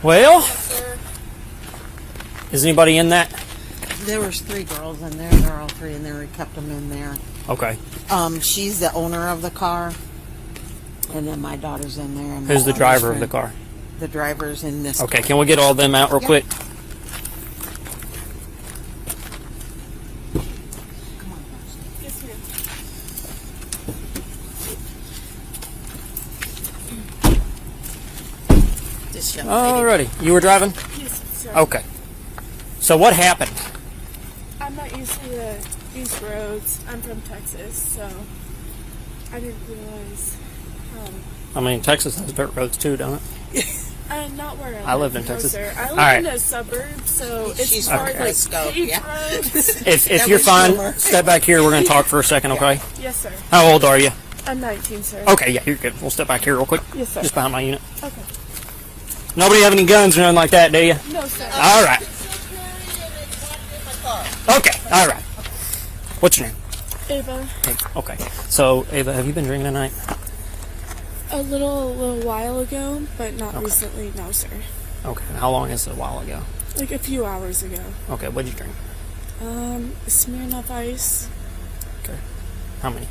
Well, is anybody in that? There was 3 girls in there. They're all 3 in there. We kept them in there. Okay. She's the owner of the car, and then my daughter's in there. And Who's the driver of the car? The driver's in this. Okay. car. Can we get all of them out real quick? Alrighty. You were driving? Yes, sir. Okay. So what happened? I'm not used to these roads. I'm from Texas, so I didn't realize. I mean, Texas has dirt roads too, don't it? Not where I lived in Texas. Sir. I live All in right. a suburb, so it's She's hard from like Frisco, paved yeah. roads. If you're fine, step back here. We're going to talk for a second, okay? Yes, sir. How old are you? I'm 19, sir. Okay, yeah, you're good. We'll step back here real quick. Yes, sir. Just behind my unit. Okay. Nobody have any guns or nothing like that, do you? No, sir. All right. Okay, all right. What's your name? Ava. Okay. So, Ava, have you been drinking tonight? A little while ago, but not Okay. recently. No, sir. Okay. How long is it? A while ago? Like a few hours ago. Okay, what'd you drink? Smirnoff Ice. Okay. How many?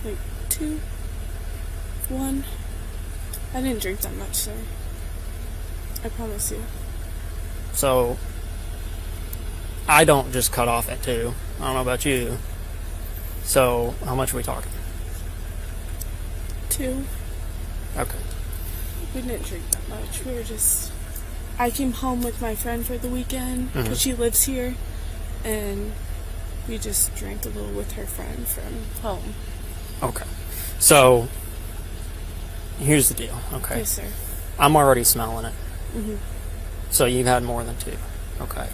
Like 2. 1. I didn't drink that much, sir. I promise you. So, I don't just cut off at 2. I don't know about you. So, how much are we talking? 2. Okay. We didn't drink that much. We were just... I came home with my friend for the weekend because she lives here, and we just drank a little with her friend from home. Okay. So, here's the deal, okay? Yes, sir. I'm already smelling it. So you've had more than 2. Okay.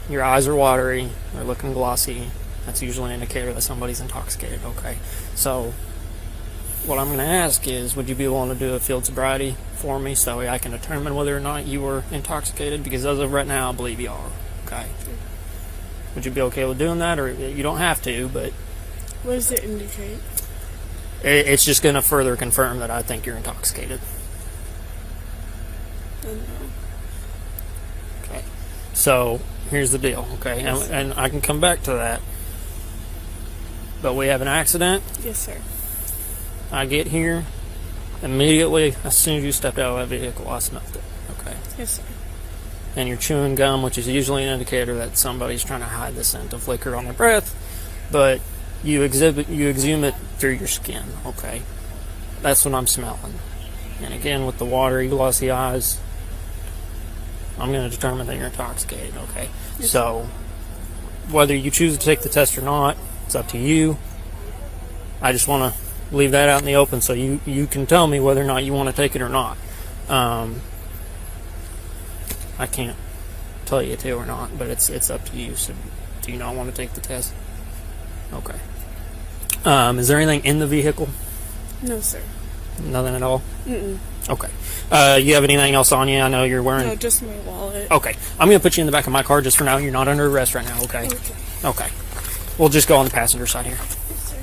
Your eyes are watery. They're looking glossy. That's usually an indicator that somebody's intoxicated. Okay. So what I'm going to ask is, would you be willing to do a field sobriety for me so I can determine whether or not you were intoxicated? Because as of right now, I believe you are. Okay. Would you be okay with doing that? Or you don't have to, but What does it indicate? it's just going to further confirm that I think you're intoxicated. I don't know. Okay. So here's the deal, okay? And I can come back to that. But we have an accident. Yes, sir. I get here. Immediately, as soon as you stepped out of that vehicle, I smelled it, okay? Yes, sir. And you're chewing gum, which is usually an indicator that somebody's trying to hide the scent of liquor on their breath, but you exhume it through your skin, okay? That's what I'm smelling. And again, with the watery, glossy eyes, I'm going to determine that you're intoxicated, okay? Yes. So, whether you choose to take the test or not, it's up to you. I just want to leave that out in the open so you can tell me whether or not you want to take it or not. I can't tell you to or not, but it's up to you. So, do you not want to take the test? Okay. Is there anything in the vehicle? No, sir. Nothing at all? Mm-mm. Okay. You have anything else on you? I know you're wearing... No, just my wallet. Okay. I'm going to put you in the back of my car just for now. You're not under arrest right now, okay? Okay. Okay. We'll just go on the passenger side here. Yes, sir.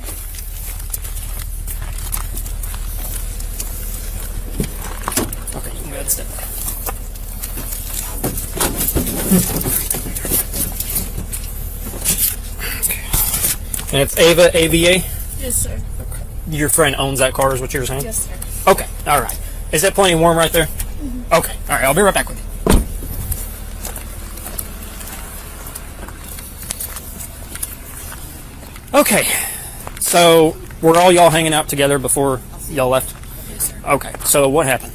Okay, you can go ahead and step back. Okay. And it's Ava, AVA? Yes, sir. Your friend owns that car is what you're saying? Yes, sir. Okay, alright. Is that plenty warm right there? Okay, alright, I'll be right back with you. Okay, so were all y'all hanging out together before y'all left? Yes, sir. Okay, so what happened?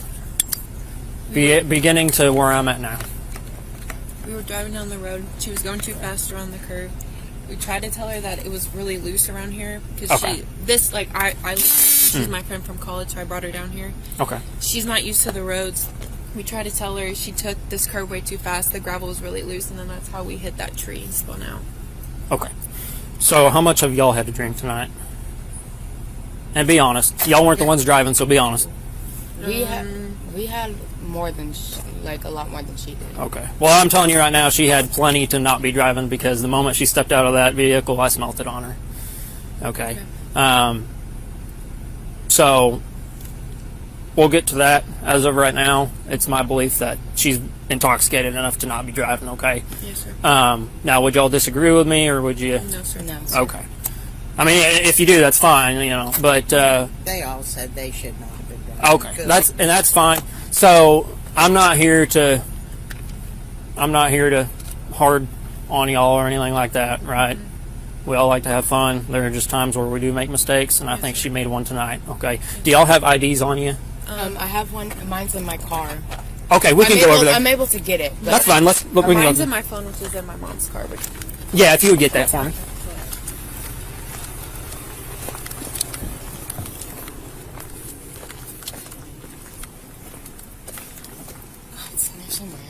Beginning to where I'm at now. We were driving down the road. She was going too fast around the curve. We tried to tell her that it was really loose around here because Okay. I live here. She's my friend from college, so I brought her down here. Okay. She's not used to the roads. We tried to tell her she took this curve way too fast. The gravel was really loose, and then that's how we hit that tree and spun out. Okay. So how much have y'all had to drink tonight? And be honest. Y'all weren't the ones driving, so be honest. We had more than a lot more than she did. Okay. Well, I'm telling you right now, she had plenty to not be driving because the moment she stepped out of that vehicle, I smelt it on her. Okay. So we'll get to that. As of right now, it's my belief that she's intoxicated enough to not be driving, okay? Yes, sir. Now, would y'all disagree with me, or would you? No, sir. No. Okay. I mean, if you do, that's fine, you know, but... They all said they should not have been driving. Okay, that's fine. So, I'm not here to hard on y'all or anything like that, right? We all like to have fun. There are just times where we do make mistakes, and I think she made one tonight, okay? Do y'all have IDs on you? I have one. Mine's in my car. Okay, we can go over that. I'm able to get it. But That's fine. Let's look. We can Mine's go. in my phone, which is in my mom's car. But Yeah, if you would get that for me. it's in there somewhere.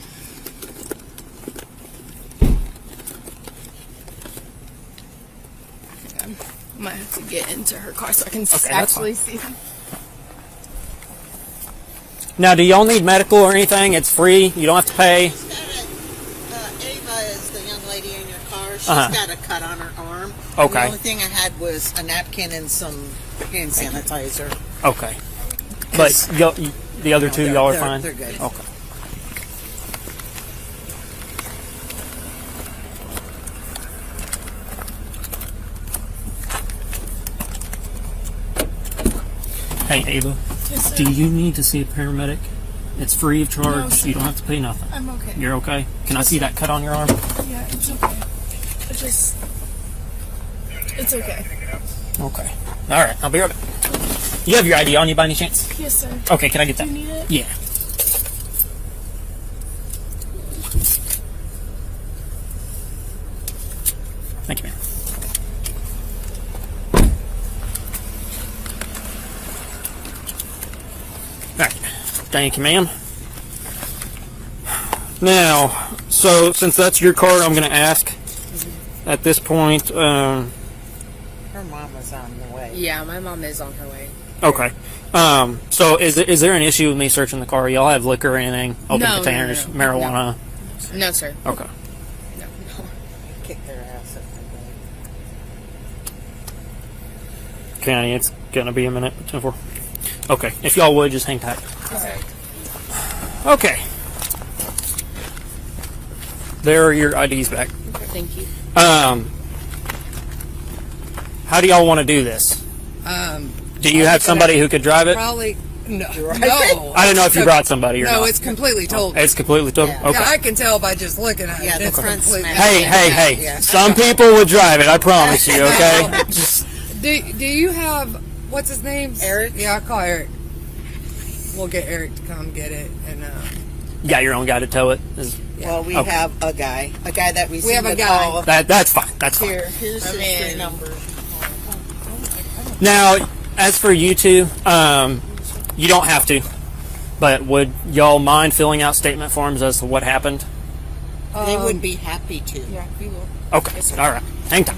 I might have to get into her car so I can that's actually see them. Now, do y'all need medical or anything? It's free. You don't have to pay. Ava is the young lady in your car. She's Uh-huh. got a cut on her arm. Okay. The only thing I had was a napkin and some hand sanitizer. Okay. But the other two, y'all are fine? They're good. Okay. Hey, Ava. Yes, sir. Do you need to see a paramedic? It's free of charge. No, sir. You don't have to pay nothing. I'm okay. You're okay? Can I see that cut on your arm? Yeah, it's okay. It's okay. Okay. All right. I'll be right back. You have your ID on you by any chance? Yes, sir. Okay. Can I get Do that? you need it? Yeah. Thank you, ma'am. All right. Thank you, ma'am. Now, so since that's your car, I'm going to ask at this point. Her mom was on the way. Yeah, my mom is on her way. Okay. So is there an issue with me searching the car? Y'all have liquor or anything? Open No, containers, no. marijuana? No, sir. Okay. No. Kicked their ass if they County, it's gonna be a minute. 10-4. Okay. If y'all would, just hang tight. Okay. There are your IDs back. Thank you. How do y'all want to do this? Do you have somebody who could drive it? Probably no. No. I don't know if you brought somebody or No, not. it's completely told. It's completely total. Yeah. Okay. Yeah, I can tell by just looking at Yeah, it. the It's front's completely. smashed. Hey. Yeah. Some people would drive it. I promise you. Okay. Just Do you have what's his name? Eric? Yeah, I'll call Eric. We'll get Eric to come get it, and you got your own guy to tow it. Well, we Okay. have a guy that we have seem a to guy. call. That's fine. That's fine. Here's his number. Now, as for you two, you don't have to. But would y'all mind filling out statement forms as to what happened? They would be happy to. Yeah, we will. Okay. All right. Hang tight.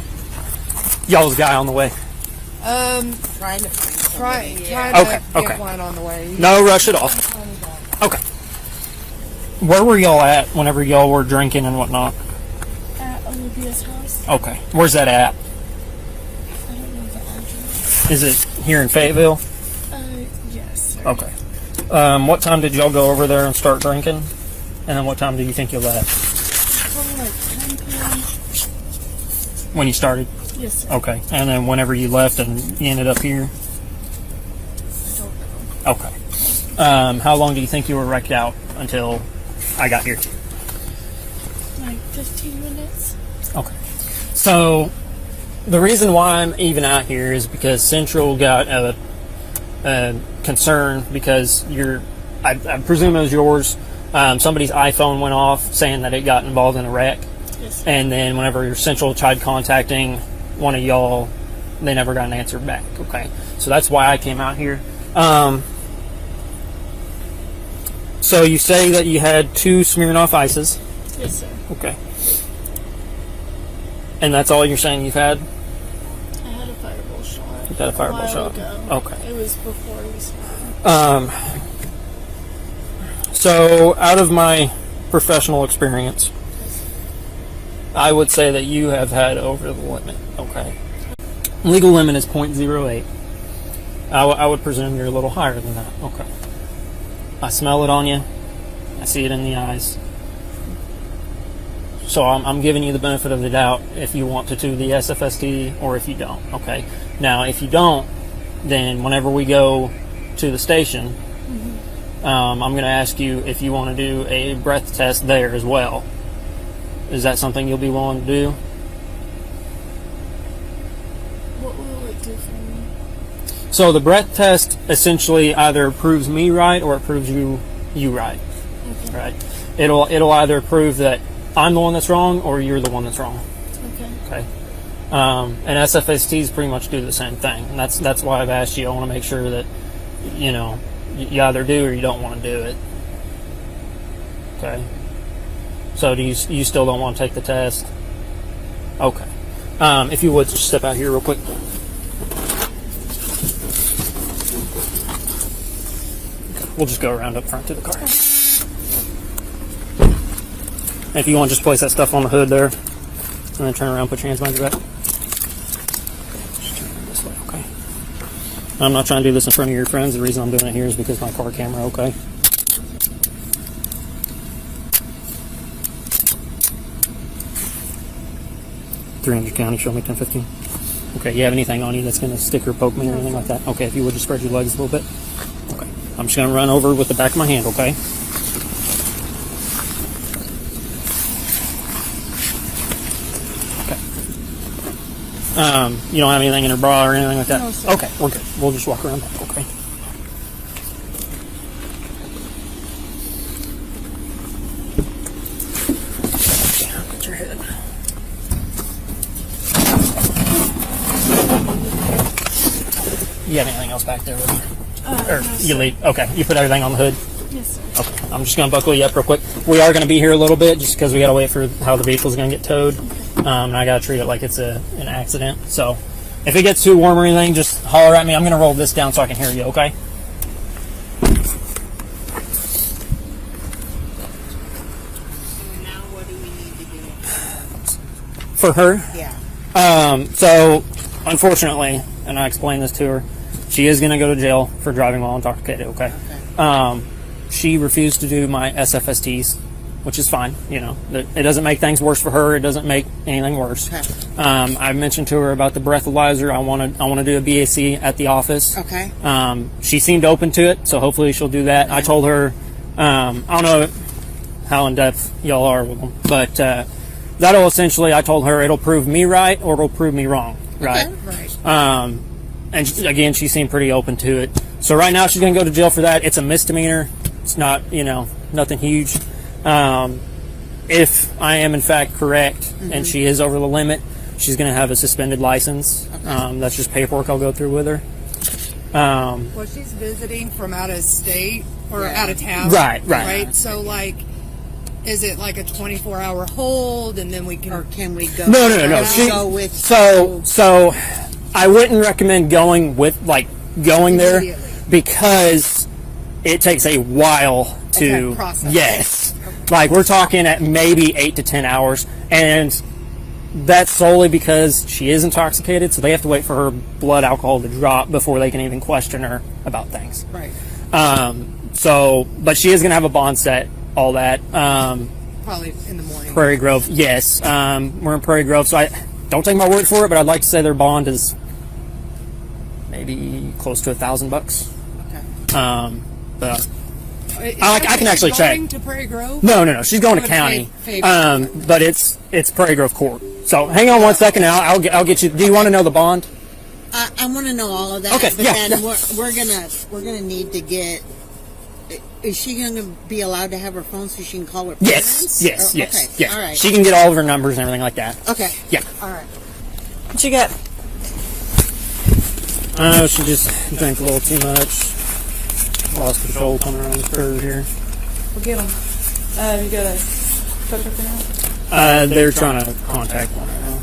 Y'all's guy on the way. Trying to find try somebody. to Okay, get okay. one on the way. No rush at all. Okay. Where were y'all at whenever y'all were drinking and whatnot? At Olivia's house. Okay. Where's that at? I don't know the address. Is it here in Fayetteville? Yes, sir. Okay. What time did y'all go over there and start drinking? And then what time do you think you left? Probably like 10 p.m. When you started? Yes, sir. Okay. And then whenever you left and you ended up here? I don't know. Okay. How long do you think you were wrecked out until I got here? Like 15 minutes. Okay. So, the reason why I'm even out here is because Central got a concern because I presume it was yours. Somebody's iPhone went off saying that it got involved in a wreck. Yes. And then whenever your Central tried contacting one of y'all, they never got an answer back. Okay. So that's why I came out here. So you say that you had 2 Smirnoff Ices. Yes, sir. Okay. And that's all you're saying you've had? I had a fireball shot. You had a fireball while shot. ago. Okay. It was before we started. So out of my professional experience, I would say that you have had over the limit. Okay. Legal limit is .08. I would presume you're a little higher than that. Okay. I smell it on you. I see it in the eyes. So I'm giving you the benefit of the doubt if you want to do the SFST or if you don't. Okay. Now, if you don't, then whenever we go to the station, I'm going to ask you if you want to do a breath test there as well. Is that something you'll be willing to do? What will it do for me? So the breath test essentially either proves me right or it proves you right. Okay. Right. It'll either prove that I'm the one that's wrong or you're the one that's wrong. Okay. Okay. And SFSTs pretty much do the same thing, and that's why I've asked you. I want to make sure that you either do or you don't want to do it. Okay. So do you still don't want to take the test? Okay. If you would just step out here real quick. We'll just go around up front to the car. If you want, just place that stuff on the hood there, and then turn around, put your hands behind your back. Just turn it this way, okay? I'm not trying to do this in front of your friends. The reason I'm doing it here is because my car camera, okay? $300 county, show me 1015. Okay, you have anything on you that's going to stick or poke me or anything like that? Okay, if you would just spread your legs a little bit. Okay, I'm just going to run over with the back of my hand, okay? You don't have anything in your bra or anything like that? No, sir. Okay, we're good. We'll just walk around back, okay? Get your head. You have anything else back there with you? Or No, you sir. leave? Okay, you put everything on the hood? Yes, sir. Okay, I'm just going to buckle you up real quick. We are going to be here a little bit just because we got to wait for how the vehicle's going to get towed. And I got to treat it like it's an accident. So if it gets too warm or anything, just holler at me. I'm going to roll this down so I can hear you, okay? Now what do we need to do? For her? Yeah. So unfortunately, and I explained this to her, she is going to go to jail for driving while intoxicated, okay? She refused to do my SFSTs, which is fine. It doesn't make things worse for her. It doesn't make anything worse. Okay. I mentioned to her about the breathalyzer. I want to do a BAC at the office. Okay. She seemed open to it, so hopefully she'll do that. I told her, I don't know how in depth y'all are with them, but that'll essentially, I told her it'll prove me right or it'll prove me wrong, right? Okay. Right. And again, she seemed pretty open to it. So right now she's going to go to jail for that. It's a misdemeanor. It's not, nothing huge. If I am in fact correct and she is over the limit, she's going to have a suspended license. Okay. That's just paperwork I'll go through with her. Well, she's visiting from out of state or out of town. Right. So, is it like a 24-hour hold and then we can... Or can we go? No. Can we go with So I wouldn't recommend going there Immediately. because it takes a while to Okay, process. Yes. Like we're talking at maybe 8 to 10 hours, and that's solely because she is intoxicated, so they have to wait for her blood alcohol to drop before they can even question her about things. Right. But she is going to have a bond set, all that. Probably in the morning. Prairie Grove, yes. We're in Prairie Grove, so I don't take my word for it, but I'd like to say their bond is maybe close to $1,000. Okay. But I can actually check. Going to Prairie Grove? No. She's going to Go to county. Fayetteville. But it's Prairie Grove Court. So hang on 1 second, and I'll get you. Do you want to know the bond? I want to know all of that. Okay, But yeah. then we're gonna need to get. Is she going to be allowed to have her phone so she can call her parents? Yes. Okay. Yeah. All right. She can get all of her numbers and everything like that. Okay. Yeah. All right. What you got? I know she just drank a little too much. Lost control coming around the curve here. We'll get them. You got a photo for now? They're trying to contact one right now.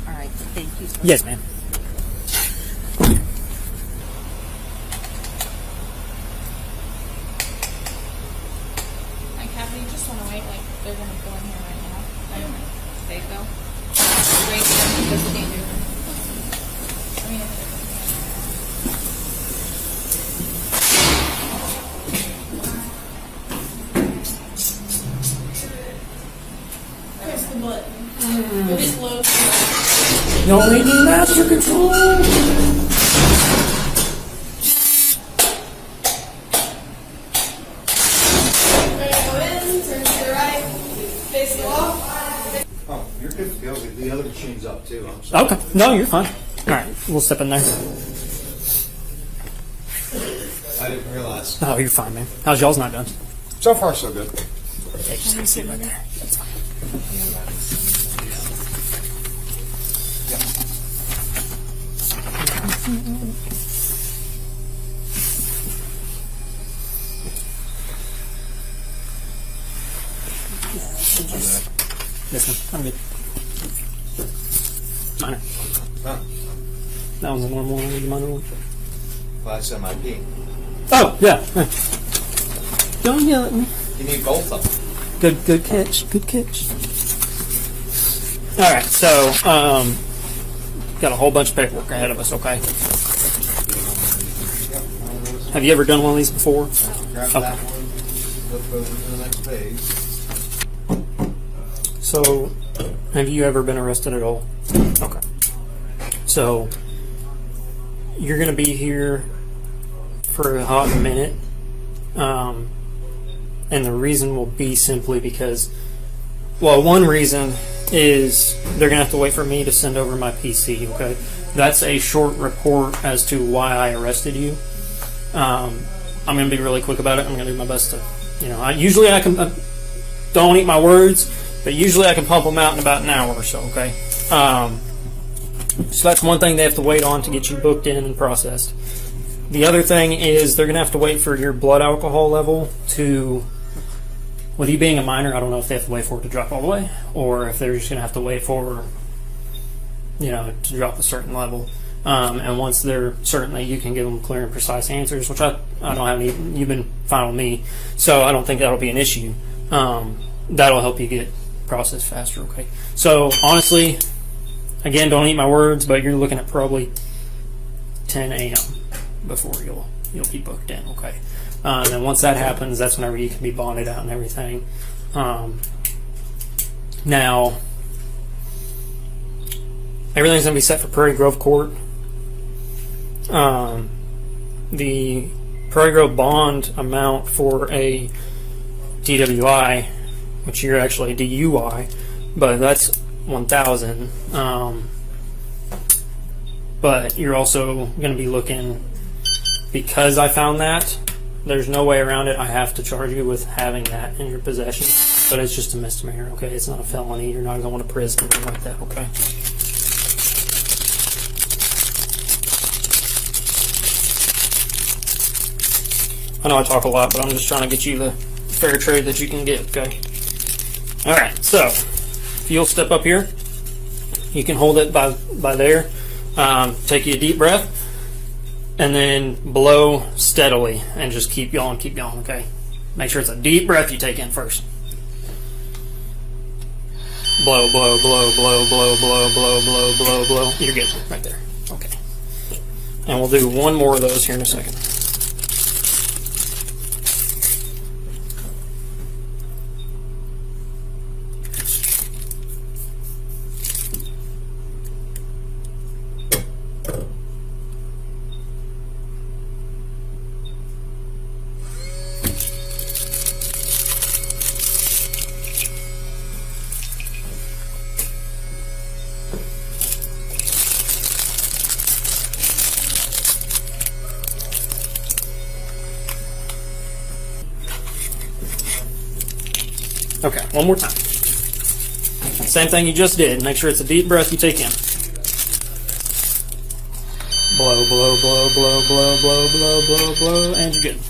All right. Thank you. Yes, ma'am. Like, Kathy, you just want to wait, they're going to go in here right now. I don't know. They go. Wait, that's the danger. I mean, Don't need any master control. Oh, you're good to go. The other machine's up too. I'm sorry. Okay. No, you're fine. All right, we'll step in there. I didn't realize. Oh, you're fine, man. How's y'all's not done? So far, so good. Okay, just gonna sit right there. That's fine. This one, I'm good. Minor. Huh. That one's a normal one. The minor one. Well, that's MIP. Oh, yeah. Don't yell at me. You need both of them. Good catch. Good catch. All right, so got a whole bunch of paperwork ahead of us. Okay. Have you ever done one of these before? Grab that one. Flip over to the next page. So, have you ever been arrested at all? Okay. So, you're going to be here for a hot minute. And the reason will be simply because, well, one reason is they're going to have to wait for me to send over my PC, okay? That's a short report as to why I arrested you. I'm going to be really quick about it. I'm going to do my best to, usually I can, don't eat my words, but usually I can pump them out in about an hour or so, okay? So that's one thing they have to wait on to get you booked in and processed. The other thing is they're going to have to wait for your blood alcohol level to, with you being a minor, I don't know if they have to wait for it to drop all the way, or if they're just going to have to wait for, to drop a certain level. And once they're certain that you can give them clear and precise answers, which I don't have any, you've been fine with me, so I don't think that'll be an issue. That'll help you get processed faster, okay? So, honestly, again, don't eat my words, but you're looking at probably 10 a.m. before you'll be booked in, okay? And once that happens, that's whenever you can be bonded out and everything. Now, everything's going to be set for Prairie Grove Court. The Prairie Grove bond amount for a DWI, which you're actually a DUI, but that's $1,000. But you're also going to be looking, because I found that, there's no way around it. I have to charge you with having that in your possession, but it's just a misdemeanor, okay? It's not a felony. You're not going to prison or anything like that, okay? I know I talk a lot, but I'm just trying to get you the fair trade that you can get, okay? Alright, so if you'll step up here, you can hold it by there. Take you a deep breath, and then blow steadily, and just keep going, okay? Make sure it's a deep breath you take in first. Blow, blow, blow, blow, blow, blow, blow, blow, blow, blow. You're good, right there. Okay. And we'll do one more of those here in a second. Okay, one more time. Same thing you just did. Make sure it's a deep breath you take in. Blow, blow, blow, blow, blow, blow, blow, blow, blow, and you're good.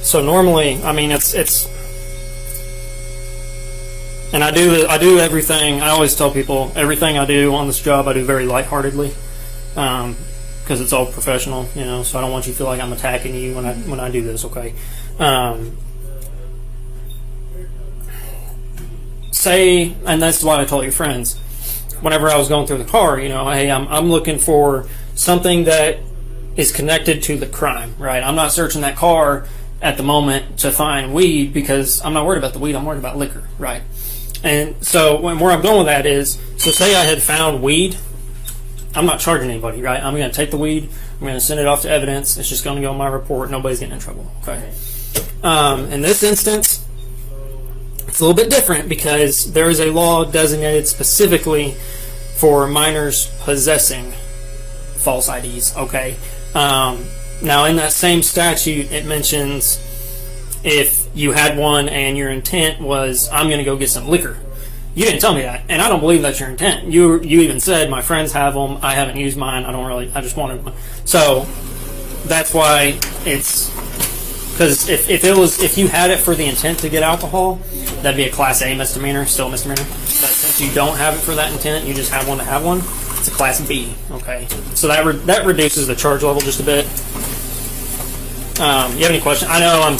So normally, I mean, it's, and I do everything. I always tell people everything I do on this job I do very lightheartedly, because it's all professional, So I don't want you to feel like I'm attacking you when I do this, okay? say, and that's what I told your friends, whenever I was going through the car, you know, hey, I'm looking for something that is connected to the crime, right? I'm not searching that car at the moment to find weed because I'm not worried about the weed, I'm worried about liquor, right? And so where I'm going with that is, so say I had found weed, I'm not charging anybody, right? I'm going to take the weed, I'm going to send it off to evidence, it's just going to go in my report, nobody's getting in trouble, okay? In this instance, it's a little bit different because there is a law designated specifically for minors possessing false IDs, okay? Now, in that same statute, it mentions if you had one and your intent was, I'm going to go get some liquor. You didn't tell me that, and I don't believe that's your intent. You even said, my friends have them, I haven't used mine, I just wanted one. So, that's why it's, because if you had it for the intent to get alcohol, that'd be a Class A misdemeanor, still a misdemeanor. But since you don't have it for that intent, you just have one to have one, it's a Class B, okay? So that reduces the charge level just a bit. You have any questions? I know I'm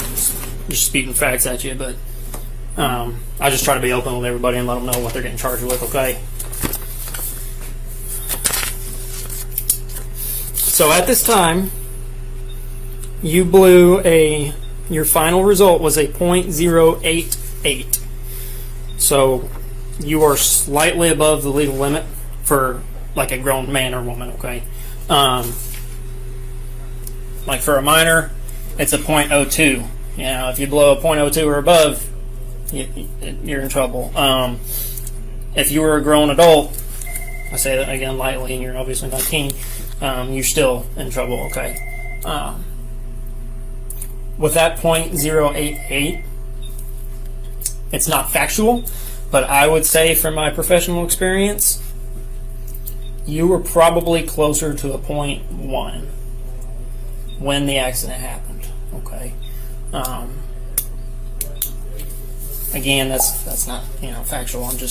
just spewing facts at you, but I just try to be open with everybody and let them know what they're getting charged with, okay? So at this time, you blew your final result was a .088. So you are slightly above the legal limit for like a grown man or woman, okay? Like for a minor, it's a .02. You know, if you blow a .02 or above, you're in trouble. If you were a grown adult, I say that again lightly, and you're obviously 19, you're still in trouble, okay? With that .088, it's not factual, but I would say from my professional experience, you were probably closer to a .1 when the accident happened, okay? Again, that's not, factual. I'm just